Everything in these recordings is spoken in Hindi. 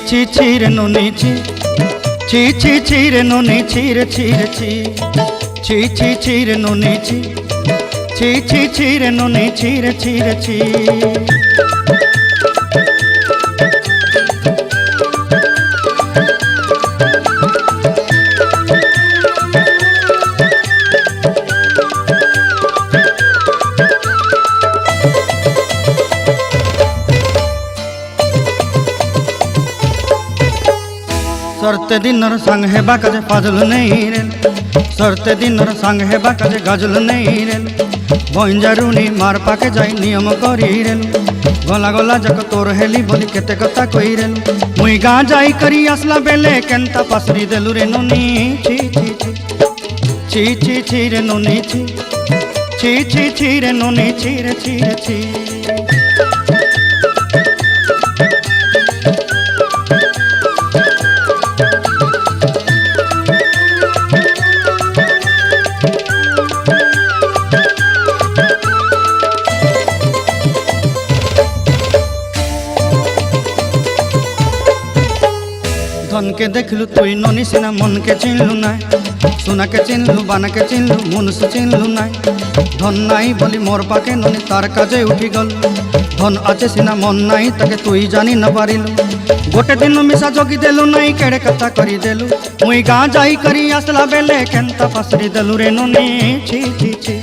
ছি ছি রে নুনি ছি ছি ছি ছি রে নুনি ছি রে ছি রে ছি ছি ছি ছি রে নুনি ছি ছি ছি ছি রে নুনি ছি রে ছি রে ছি। सरते दिनर संग हेबा काजे फाजल नहीं रेल सरते दिनर संग हेबा काजे गाजल नहीं रेल बंजारुनी मार पाके जाई नियम करी रेल गला गला जक तोर हेली बोली केते कथा कई रेल मुई गाँ जाई करी आसला बेले केंता पासरी देलु रे नुनी छी छी छी छी छी छी रे नुनी छी छी छी छी रे नुनी छी रे छी रे छी। धन के देखलु तुई ननी सिना मन के चिन्हलु ना सुना के चिन्हलु बाना के चिन्हलु मुनुष चिन्हलु ना धन नाई बोली मोर पाके ननी तार काजे उठी गल धन आचे सिना मन नाई ताके तुई जानी न पारिलु गोटे दिन मिसा जोगी देलु नाई केड़े कथा करी देलु मुई गाँ जाई करी आसला बेले केंता फासरी देलु रे ननी छी छी छी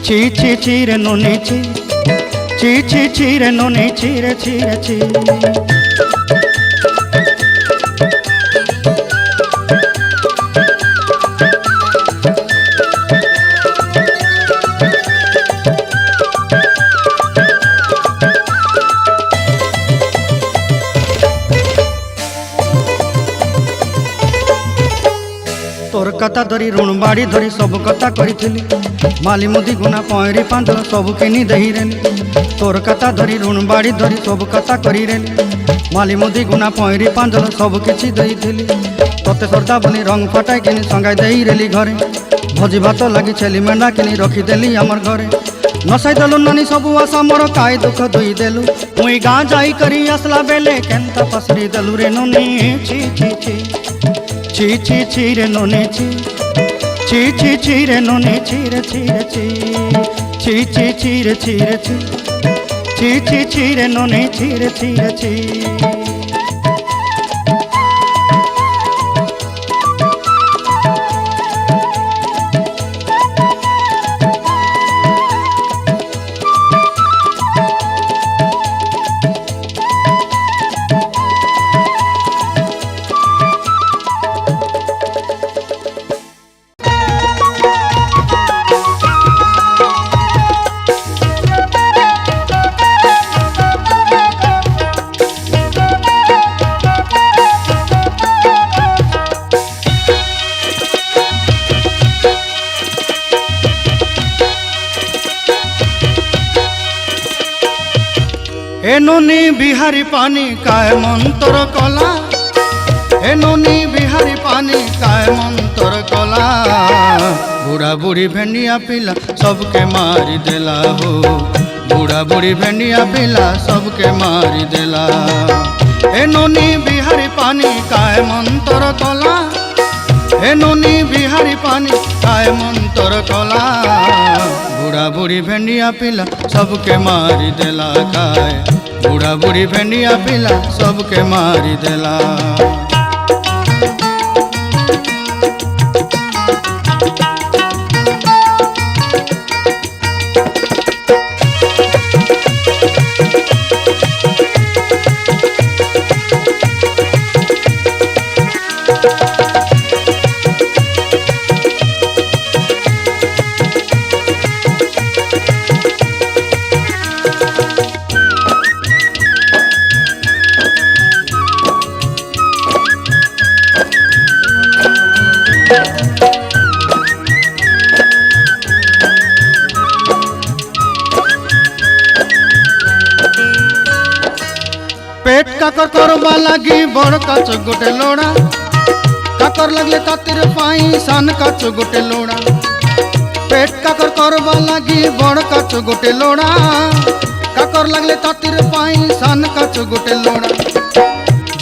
छी छी छी रे ननी छी छी छी छी रे ननी छी रे छी रे छी। तोर कथा धरी ऋण बाड़ी धरी सब कथा करी माली मुदी गुना पहरी पांदल सब किनी दही रेली तोर कथा धरी ऋण बाड़ी धरी सब कथा करी रेली माली मुदी गुना पहरी पांदल सब किछि दही थी तोते सरदा बनी रंग फटाई किनी संगाई दही रेली घरे भोजी भात लगी छेली मेंढा किनी रखीदेली आमर घरे नसाई देलु नानी सबू आशा मोर काई दुख दुई देलु मुई गाँ जाई करी आसला बेले केंता पसरी देलु रे नुनी छी छी छी छी छी छी रे नुनी छी छी छी छी रे नुनी छी रे छी रे छी छी छी छी रे छी रे छी छी छी छी रे नुनी छी रे छी रे छी। ए नोनी बिहारी पानी काय मंतर कला ए नोनी बिहारी पानी काय मंतर कला बूढ़ा बूढ़ी भेंडिया पिला सबके मारी देला हो बूढ़ा बूढ़ी भेंडिया पिला सबके मारी देला ए नोनी बिहारी पानी काय मंतर कला ए नोनी बिहारी पानी काय मंतर कला बूढ़ा बूढ़ी भेंडिया पिला सबके मारी देला काय बूढ़ा बूढ़ी भेंडिया पिला सबके मारी देला। पेट काकर करवा लगी बड़ काच गोटे लोड़ा काकर लगले तातिर पाई सान काच गोटे लोड़ा पेट काकर करवा लगी बड़ काच गोटे लोड़ा काकर लगले तातिर पाई सान काच गोटे लोड़ा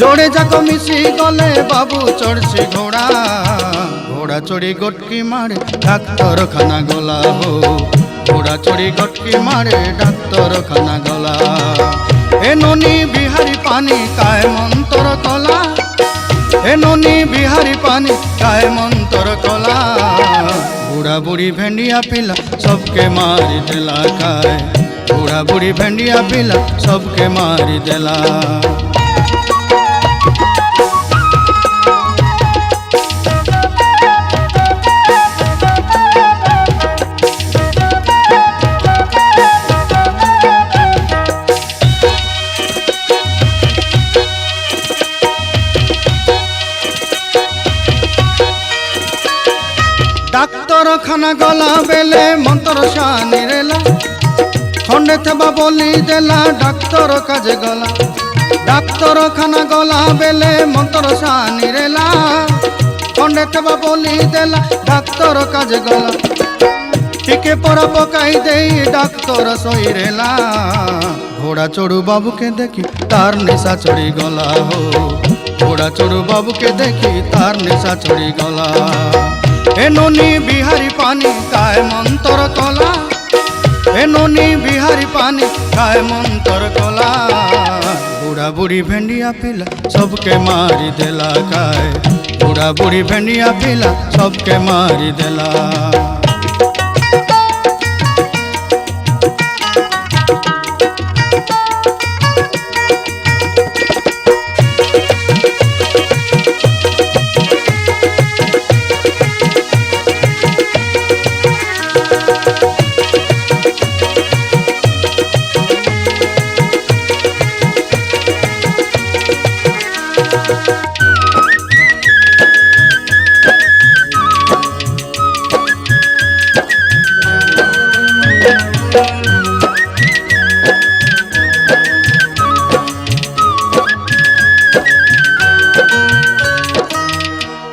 जोड़े जाक मिसी गले बाबू चढ़सी घोड़ा घोड़ा चढ़ी गटकी मारे डाक्तर खाना गला हो घोड़ा चढ़ी गटकी मारे डाक्तर खाना गला ए ननी बिहारी पानी काय मंतर कला ए ननी बिहारी पानी काय मंतर कला बूढ़ा बूढ़ी भेंडिया पिला सबके मारी देला काय बूढ़ा बूढ़ी भेंडिया पिला सबके मारी देला। डाक्तर खाना गला बेले मंत्र शानी रेला खंडे थेबा बोली देला डाक्तर काजे गला डाक्तर खाना गला बेले मंत्र शानी रेला खंडे थेबा बोली देला डाक्तर काजे गला टिके पड़ा पकाई दे डाक्तर सोई रेला घोड़ा चढ़ू बाबू के देखी तार निशा चढ़ी गला हो घोड़ा चढ़ू बाबू के देखी तार निशा चढ़ी गला ए ननी बिहारी पानी काय मंतर कला ए ननी बिहारी पानी काय मंतर कला बूढ़ा बूढ़ी भेंडिया पिला सबके मारी देला काय बूढ़ा बूढ़ी भेंडिया पिला सबके मारी देला।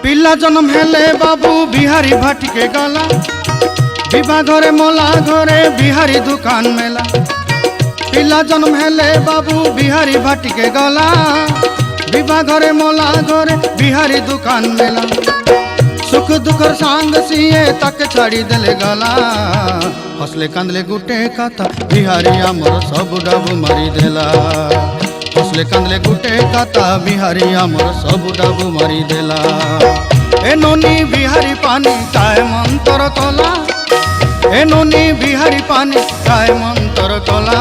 पिला जन्म हेले बाबू बिहारी भाटी के गला विवाह घरे मोला घरे बिहारी दुकान मेला पिला जन्म हेले बाबू बिहारी भाटी के गला विवाह घरे मोला घरे बिहारी दुकान मेला सुख दुखर सांग सिए तक छाड़ी देले गला हसले कांदले गुटे काता बिहारी आमर सब डाबू मारी देला हसले कांदले गुटे काता बिहारी आमर सब डाबू मारी देला ए ननी बिहारी पानी काय मंतर कला ए ननी बिहारी पानी काय मंतर कला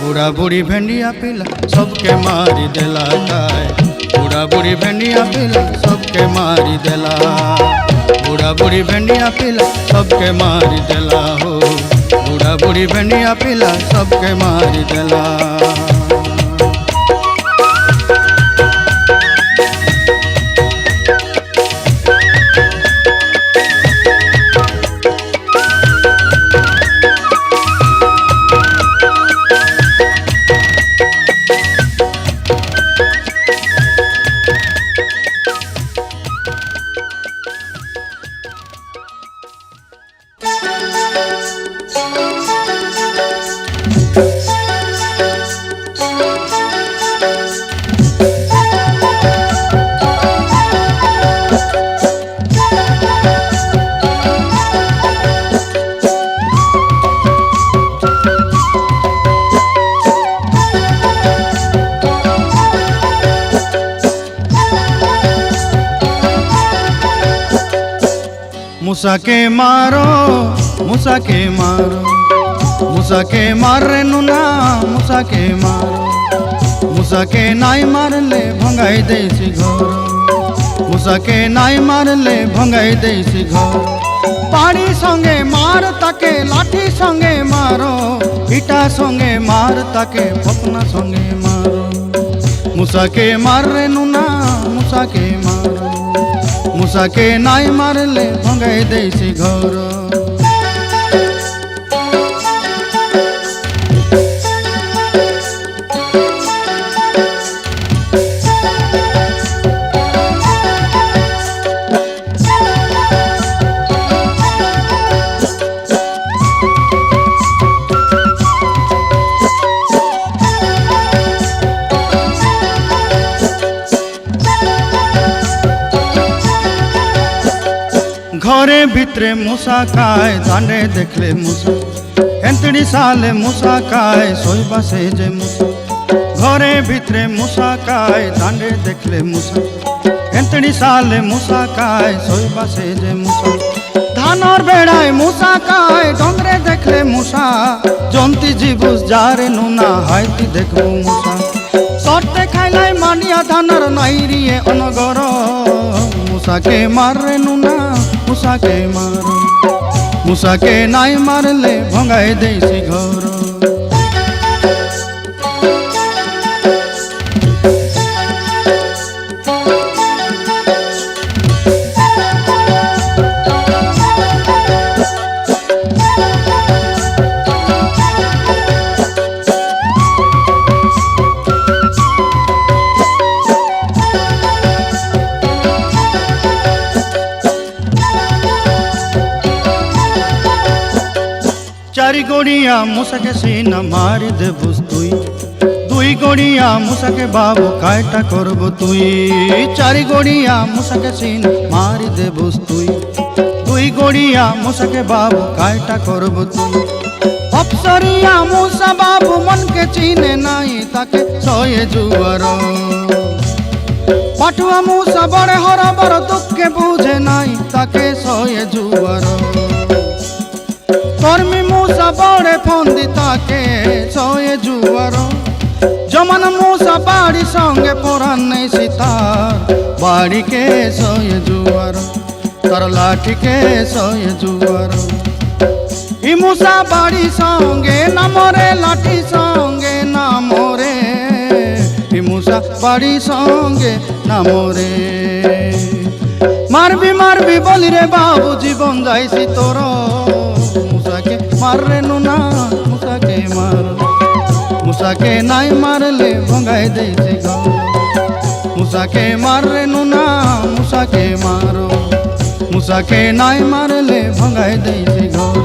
बूढ़ा बूढ़ी भेंडिया पिला सबके मारी देला काय बूढ़ा बूढ़ी भेंडिया पिला सबके मारी देला बूढ़ा बूढ़ी भेंडिया पिला सबके मारी देला हो बूढ़ा बूढ़ी भेंडिया पिला सबके मारी देला। मूसा के मारो मूसा के मारो मूसा के मार रे नुना मूसा के मारो मूसा के नाई मार ले भंगाई देसी घर मूसा के नाई मार ले भंगाई देसी घर पानी संगे मार ताके लाठी संगे मारो इटा संगे मार ताके फपना संगे मारो मूसा के मार रे नुना मूसा के मारो मूसा के नाई मार ले भंगाई देसी घर। ঘরে ভিতরে মূষা খায় দাঁড়ে দেখলে মূষা এন্তড়ি সালে মূষা খায় শোইবা সে যে মূষা ঘরে ভিতরে মূষা খায় দাঁড়ে দেখলে মূষা এন্তড়ি সালে মূষা খায় শোইবা সে যে মূষা ধানর বেড়ায় মূষা খায় ডোংরে দেখলে মূষা জন্তি জীবুস যারে নুনা হাইতি দেখবো মূষা সরতে খাইলাই মানিয়া ধানর নাইরিয়ে অনগর মূষাকে মারে নুনা মূষাকে মার মূষাকে নাই মারলে ভঙ্গাই দেইছি ঘর চারি গড়িয়া মূষাকে সিনা মারি দেবুস তুই দুই গড়িয়া মূষাকে বাবু কায়টা করব তুই চারি গড়িয়া মূষাকে সিনা মারি দেবুস তুই দুই গড়িয়া মূষাকে বাবু কায়টা করব তুই অপসরিয়া মূষা বাবু মনকে চিনে নাই তাকে সয়ে জুয়ার পাঠুয়া মূষা বড় হরবর দুঃখে বুঝে নাই তাকে সয়ে জুয়ার কর্মী মূষা বড়ে ফন্দি তাকে সয়ে জুয়ার জমান মূষা বাড়ি সঙ্গে পরান নেই সীতার বাড়িকে সয়ে জুয়ার তার লাঠিকে সয়ে জুয়ার ই মূষা বাড়ি সঙ্গে নামরে লাঠি সঙ্গে নামরে ই মূষা বাড়ি সঙ্গে নামরে মারবি মারবি বলি রে বাবু জীবন যাইছি তোর মূষাকে মাররে নুনা মূষাকে মার মূষাকে নাই মারলে ভঙ্গাই দেইছে ঘর মূষাকে মাররে নুনা মূষাকে মারো মূষাকে নাই মারলে ভঙ্গাই দেইছে ঘর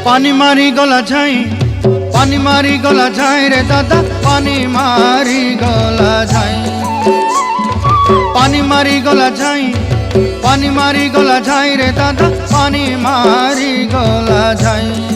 पानी मारी गला जाई पानी मारी गला जाई रे दादा पानी मारी गला जाई पानी मारी गला जाई पानी मारी गला जाई रे दादा पानी मारी गला जाई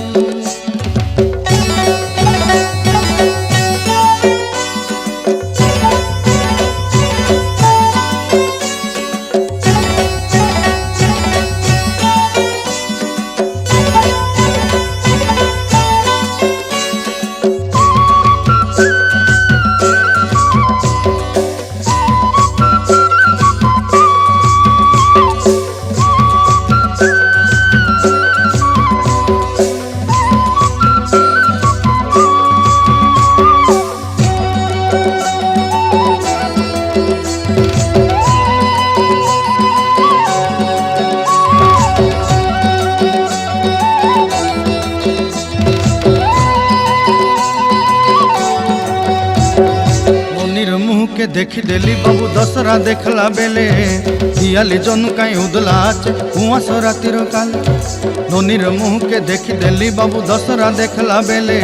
के देखी देली बाबू दसरा देखला बेले दियाली जनु कहीं उदलाच हुआ सो रातिर काले नोनीर मुँह के देखी देली बाबू दसरा देखला बेले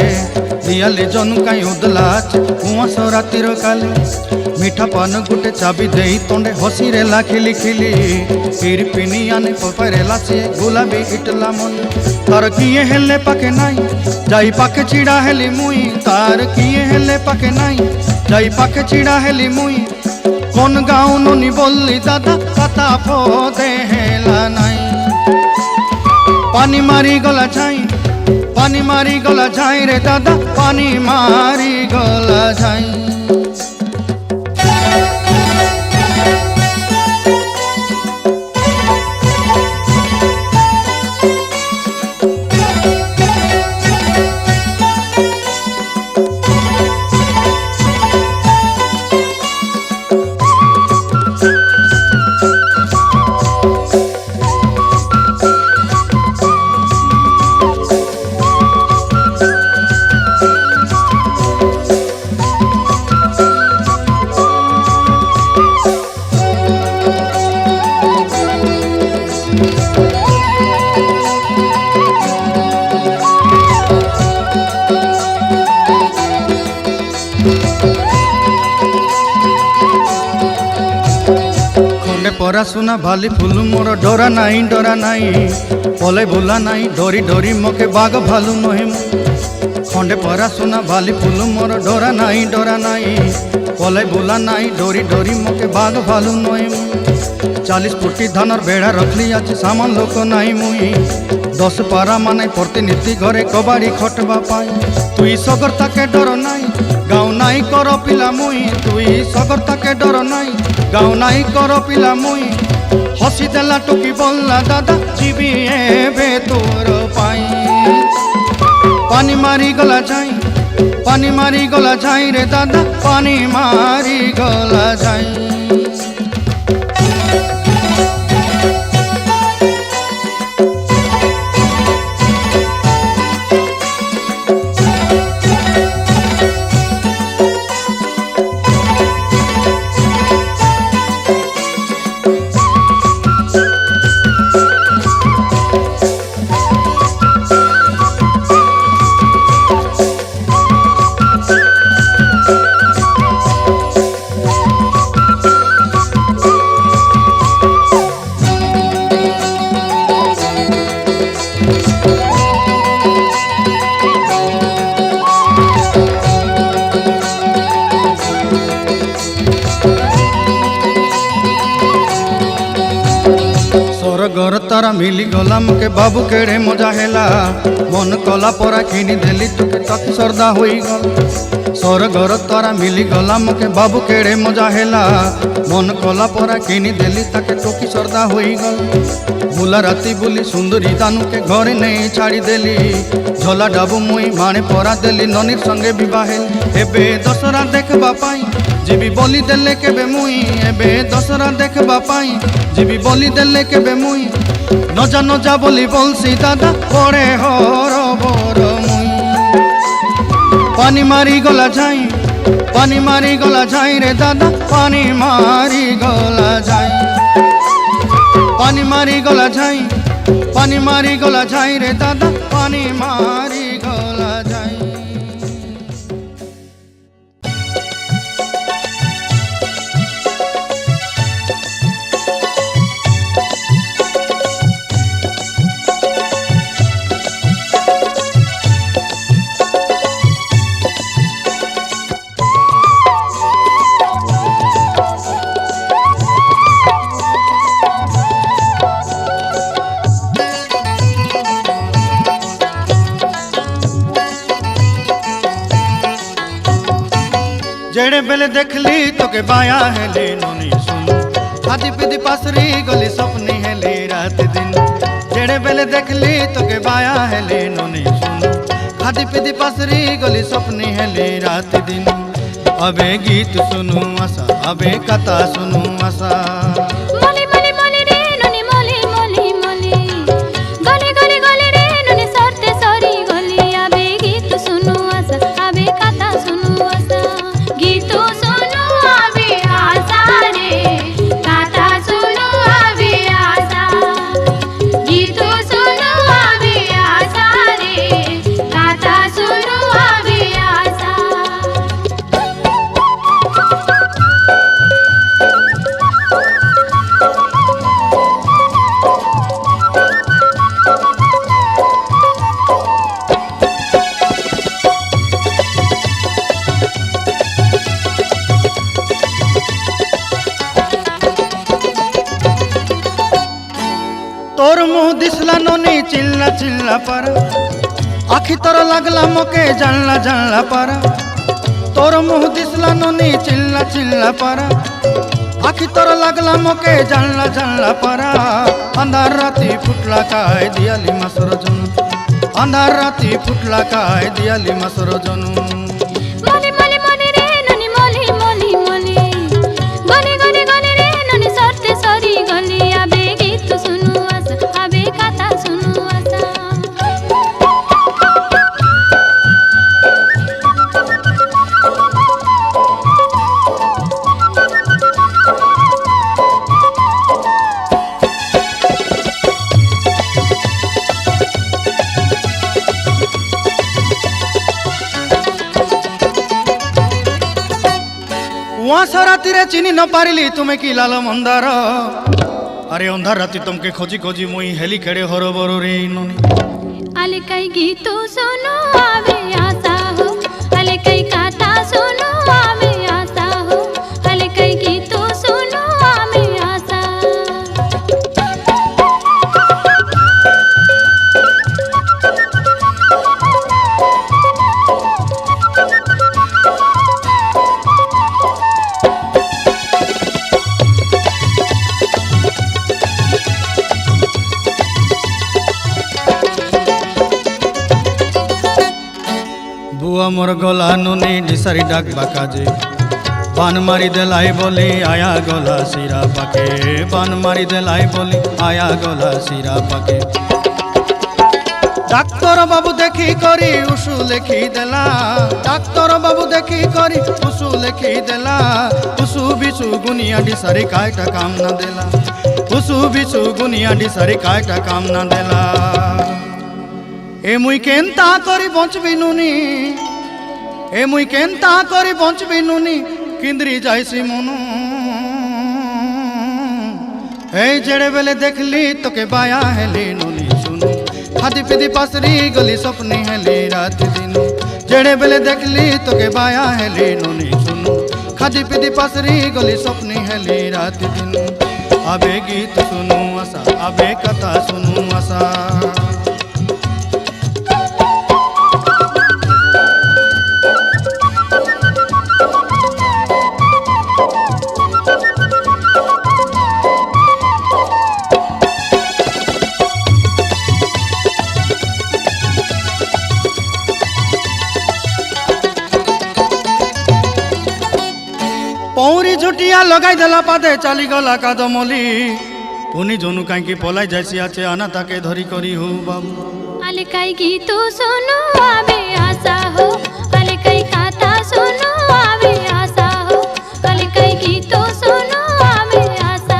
दियाली जनु कहीं उदलाच हुआ सो रातिर काले मीठा पान गुटे चाबी दे तोंडे हसी रे लाखिली खिली पीर पिनी आने पपरे लाचे गुलाबी इटला मन तार किए हेले पाके नाई जाई पाके चिड़ा हेली मुई तार किए हेले पाके नाई जाई पाके चिड़ा हेली मुई कोन गाँव नोनी बोली दादा कता पोदे हेला नाई पानी मारी गला छाई पानी मारी गला झाई रे दादा पानी मारी गला झाई। परा सुना भाली फूल मोर डरा नाई पले भूला नाई डरी डरी मोके बाग भालू नहे। खंडे परा सुना भाली फूल मोर डरा नाई पले भूला नाई डरी डरी मोके बाग भालू नहे। 40 फुटी धानर बेड़ा रखली आज सामान लोक नाई मुई 10 पारा माने प्रतिनिधि घरे कबाड़ी खटवा पाई। तुई सगरता के डर नाई गाँव नाई कर पिला मुई तुई सगरता के डर नाई गाँव नाई कर पिला मुई। हसी देला टुकी बोलला दादा जीवी एबे तोर पाई। पानी मारी गला जाई पानी मारी गला जाई रे दादा पानी मारी गला जाई। घर तारा मिली गला मुके बाबू केड़े मजा हेला मन कला परा किनी देली तुके तक सरदा होई गल। सर घर तारा मिली गला मुके बाबू केड़े मजा हेला मन कला परा किनी देली ताके टोकी सरदा होई गल। बुला राती बुली सुंदरी दानू के घरे नहीं छाड़ी देली झोला डाबू मुई माने परा देली ननीर संगे विवाहे। एबे दशरा देखबा पाई जीवी बोली देले केबे मुई एबे दशरा देखबा पाई जीवी बोली देले केबे मुई। नजा नजा बोली बोलसी दादा पड़े हर बर मुई। पानी मारी गला जाई पानी मारी गला जाई रे दादा पानी मारी गला जाई। पानी मारी गला जाई पानी मारी गला जाई रे दादा पानी मारी गला जाई। जेड़े बेले देखली तो के बाया है ले नोनी सुन खादी पीदी पासरी गली सपनी है ले रात दिन। जेड़े बेले देखली तो के बाया है ले नोनी सुन खादी पीदी पासरी गली सपनी है ले रात दिन। अबे गीत सुनू आसा अबे कथा सुनू आसा। तोर मुँह दिसला नोनी चिल्ला चिल्ला पर आखि तोर लगला मोके जानला जानला पारा तोर मुँह दिसला नोनी चिल्ला चिल्ला पारा आखि तोर लगला मोके जानला जानला पारा अंधार राती फुटला काय दियाली मासर जनू अंधार राती फुटला काय दियाली मासर जनू मोली मोली मोली रे ननी मोली मोली मोली गली गली गली रे ननी सरते सरी गली आबे गीत सुनु आसा आबे कथा सुनु आसा वहाँ राति रे चिनी न पारिली तुम्हें कि लाल मंदार अरे अंधार राति तुमके खोजी खोजी मुई हेली केड़े हरो बरो रे इनोनी आले कई गीत सुनु आबे आसा हो आले कई कथा सुनु आबे आसा हो आले कई गीत सुनु आबे आसा बुआ मोर गला नुनी डिसारी डाक बाकाजे बान मारी देलाई बोली आया गला सिरा पाके बान मारी देलाई बोली आया गला सिरा पाके डाक्तर बाबू देखी करी उषु लेखी देला डाक्तर बाबू देखी करी उषु लेखी देला उषु बिसु गुनिया डिसारी कायटा काम ना देला उषु बिसु गुनिया डिसारी कायटा काम ना देला ए मुई केनता करी बंचबी नुनी ए मुई केनता करी बंचबी नुनी किंद्री जाइसी मनु ए जेड़े बेले देखली तोके बाया हेली नुनी सुनु खादी पीदी पासरी गली सपनी हेली रात दिनु जेड़े बेले देखली तोके बाया हेली नुनी सुनु खादी पीदी पासरी गली सपनी हेली रात दिनु आबे गीत सुनु आसा आबे कथा सुनु आसा पौरी झुटिया लगाई देला पादे चली गला कादमली पुनी जोनु काई पलाई जाइसी आचे आना ताके धरी करी हो बाबू आले कई गीत सुनु आबे आसा हो आले कई कथा सुनु आबे आसा हो आले कई गीत सुनु आबे आसा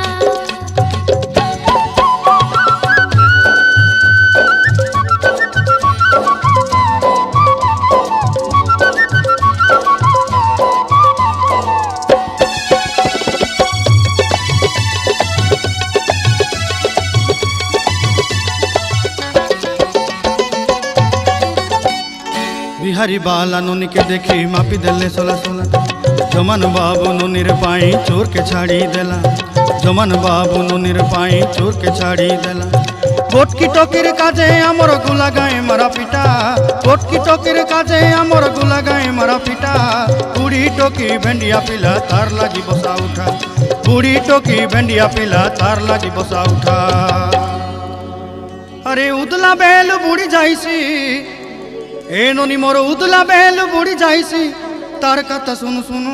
बिहारी बाला नुनी के देखी मापी देले सोला सोला जमन बाबू नुनीर पाई चोर के छाड़ी देला जमन बाबू नुनीर पाई चोर के छाड़ी देला बोटकी टोकीर काजे आमर गुला गाए मारा पिटा बोटकी टोकीर काजे आमर गुला गाए मारा पिटा बुढ़ी टोकी भेंडिया पिला तार लागी बसा उठा बुढ़ी टोकी भेंडिया पिला तार लागी बसा उठा अरे उदला बेल बुढ़ी जाइसी ए नोनी मोर उदला बेल बुढ़ी जाइसी तार कथा सुनु सुनु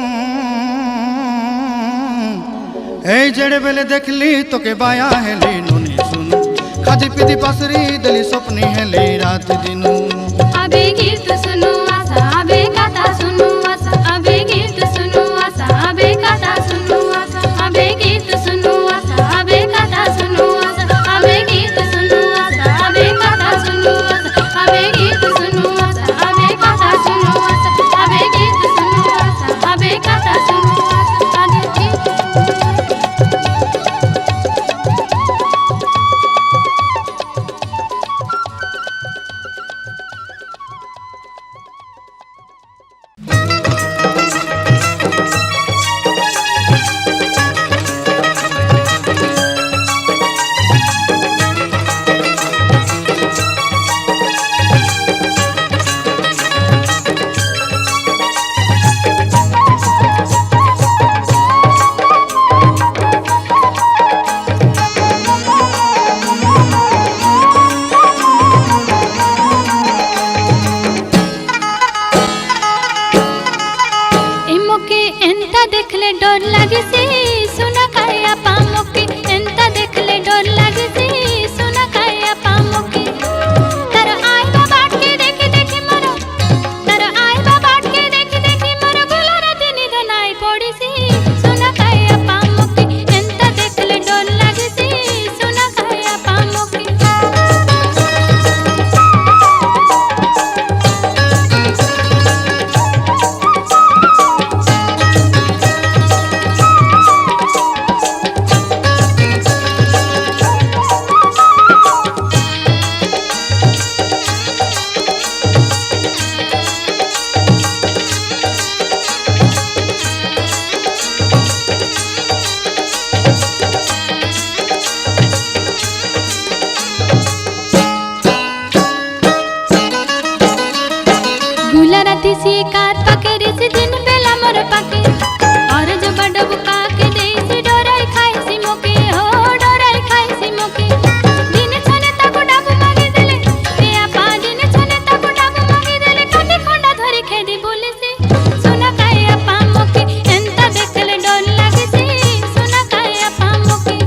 ए जेड़े बेले देखली तोके बाया हेली नोनी सुनु खादी पीदी पासरी दली सपनी हेली रात दिनु आबे गीत सुनु आसा आबे कथा सुनु आसा आबे गीत सुनु आसा आबे कथा सुनु आसा आबे गीत सुनु आसा आबे कथा सुनु आसा आबे गीत सुनु आसा आबे कथा सुनु आसा आबे गीत सुनु आसा आबे कथा सुनु आसा आबे गीत सुनु आसा आबे कथा सुनु आसा आबे गीत सी कार पाके रे सी दिन बेला मोर पाके और जो बड़ बुका के दे सी डोराई खाई सी मोके हो डोराई खाई सी मोके दिन छने ताको डाबू मागी देले ए आपा दिन छने ताको डाबू मागी देले काटी खंडा धरी खेदी बोले सी सुना काए आपा मोके एंता देखले डर लागे सी सुना काए आपा मोके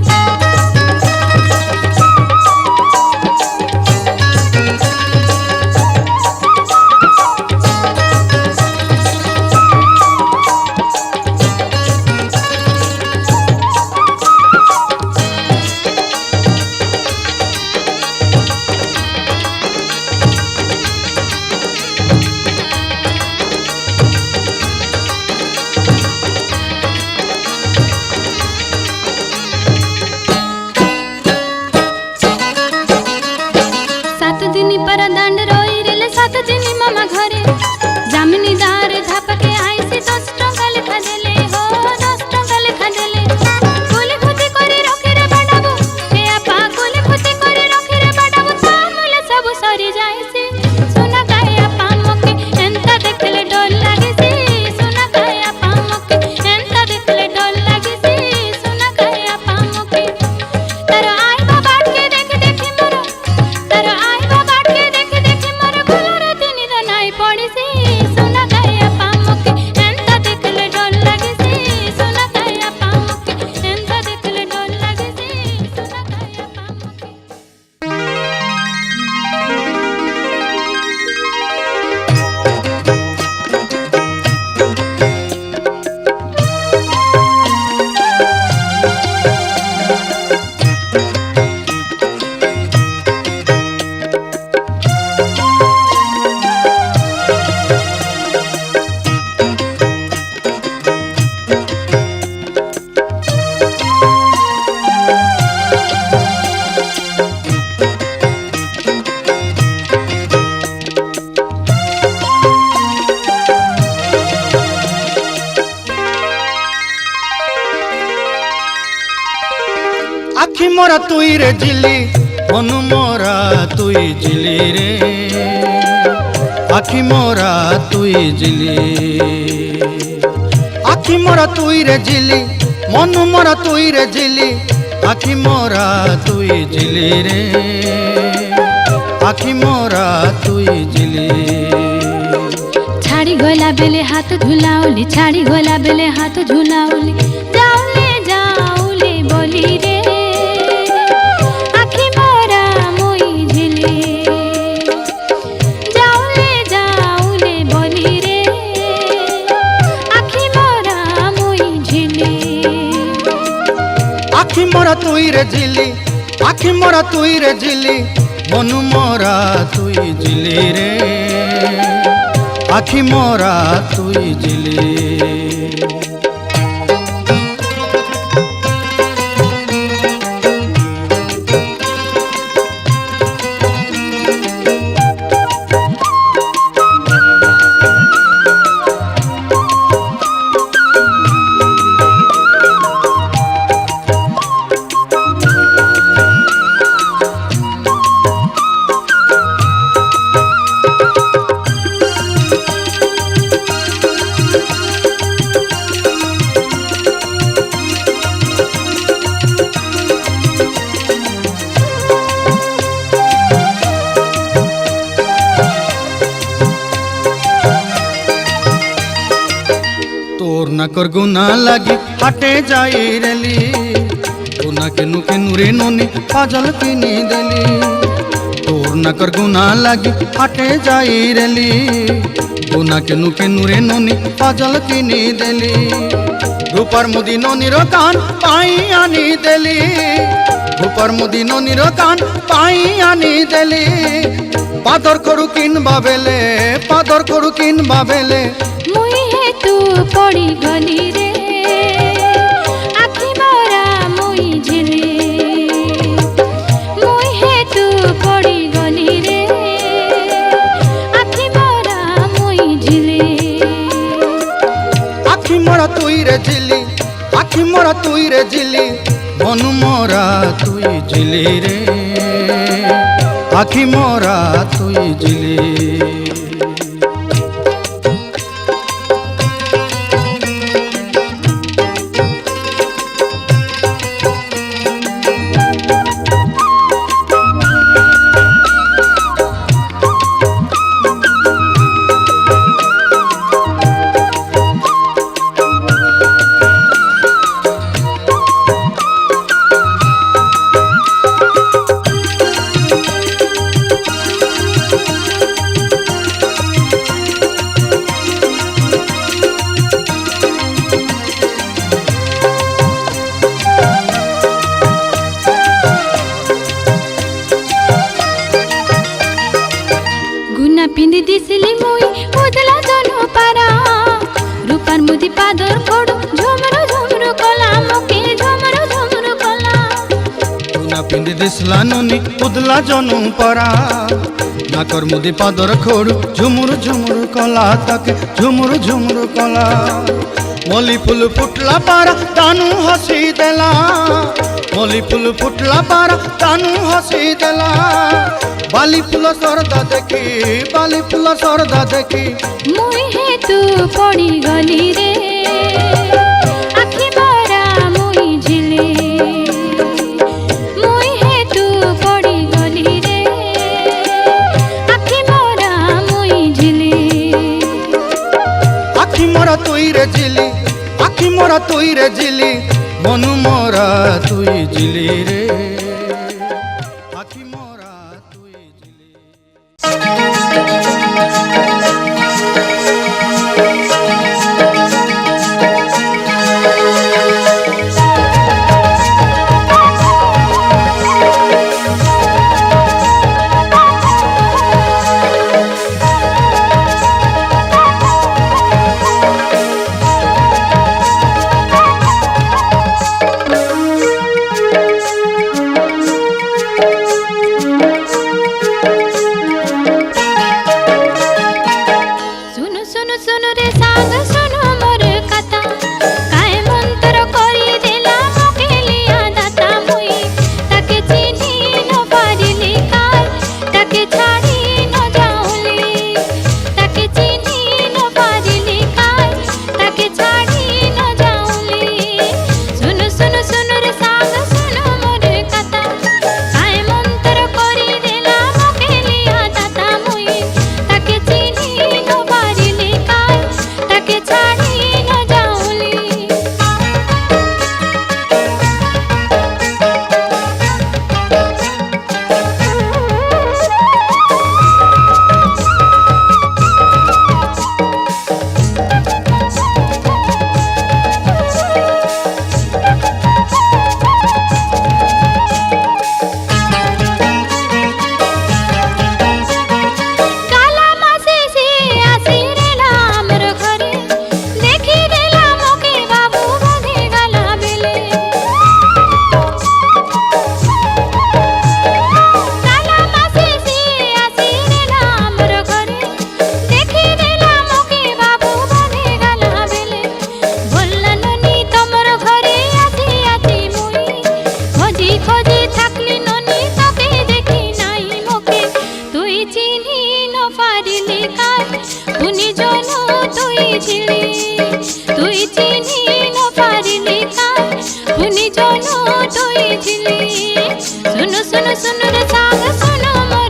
सात दिन पर दंड रोई रेले सात दिन मामा घरे जामिनी दार धाप के आई से 10 टंका लिखा देले हो 10 टंका लिखा देले कोली खुदी करे रखे रे बाडाबू ए आपा कोली खुदी करे रखे रे बाडाबू तामुले सब सरी जाई से सुना काए आपा मोके एंता देखले डर लागे से सुना काए आपा मोके एंता देखले डर लागे से सुना काए आपा मोके तारा आई बाबाट के देख देखी मोर तारा आई बाबाट के देख देखी मोर गुलर तिनी दनाई पड़ी से सुना काए आपा मोके एंता देखले डर लागे से सुना काए आपा मोके एंता देखले डर लागे से सुना काए आपा मोके আখি মোরা তুই রে জিলি মনু মোরা তুই জিলি রে আখি মোরা তুই জিলি আখি মোরা তুই রে জিলি মনু মোরা তুই রে জিলি আখি মোরা তুই জিলি রে আখি মোরা তুই জিলি छाड़ी गोला बेले हाथ झुलाउली छाड़ी गोला बेले हाथ झुलाउली जाउले जाउले बोली रे आखी मोरा मोई झिले जाउले जाउले बोली रे आखी मोरा मोई झिले আখি মোরা তুই রে জিলি আখি মোরা তুই রে জিলি মনু মোরা তুই জিলি রে আখি মোরা তুই জিলি তোর না কর গুনা লাগি হাটে যাই রেলি গুনা কেনু কেনু রে ননি পাজল কিনি দেলি তোর না কর গুনা লাগি হাটে যাই রেলি গুনা কেনু কেনু রে ননি পাজল কিনি দেলি রূপার মুদি ননির কান পাই আনি দেলি রূপার মুদি ননির কান পাই আনি দেলি পাদর করু কিন বাবেলে পাদর করু কিন বাবেলে मुई हे तू पड़ी गली रे आखी मोरा मुई झिले मुई हे तू पड़ी गली रे आखी मोरा मुई झिले আখি মোরা তুই রে জিলি আখি মোরা তুই রে জিলি মনু মোরা তুই জিলি রে আখি মোরা তুই জিলি পিঁধি দিছিলি মুই উদলা জনু পারা রূপার মুদি পাদর খড়ু ঝুমরু ঝুমরু কলা মুখে ঝুমরু ঝুমরু কলা না পিঁধি দিসলা ননি উদলা জনু পরা নাকর মুদি পাদর খড়ু ঝুমুর ঝুমুর কলা তাকে ঝুমুর ঝুমুর কলা মলি ফুল ফুটলা পারা তানু হসি দেলা মলি ফুল ফুটলা পারা তানু হসি দেলা বালি ফুল সরদা দেখি বালি ফুল সরদা দেখি মুই হেতু পড়ি গলি রে আখি মরা মুই ঝিলে মুই হেতু পড়ি গলি রে আখি মরা মুই ঝিলে আখি মরা তুই রে ঝিলি আখি মরা তুই রে ঝিলি মনু মরা তুই ঝিলি রে আখি মরা তুই ঝিলি सुनु सुनु सुनु रे सांग सुनु मोर कथा काय मंत्र करी देला मोके लिया दाता मुई ताके चिनी न पारिली काय ताके छाड़ी न जाऊली ताके चिनी न पारिली काय ताके छाड़ी न जाऊली सुनु सुनु सुनु रे सांग सुनु मोर कथा काय मंत्र करी देला मोके लिया दाता मुई ताके चिनी न पारिली काय ताके छाड़ी न जाऊली काला मासे से आसी रेला हमर घरे देखी देला मोके बाबू बंधे गला बेले काला मासे से आसी रेला हमर घरे देखी देला मोके बाबू बंधे गला बेले बोलला ननी तमर घरे आसी आसी मुई खोजी खोजी थाकली ननी तके देखी নাই মোকে তুই চিনি ন পারিলি কাজ উনি জনু তুই ছিলি তুই চিনি ন পারিলি কাজ উনি জনু তুই ছিলি শুনু শুনু শুনু রে সাগ শুনু মোর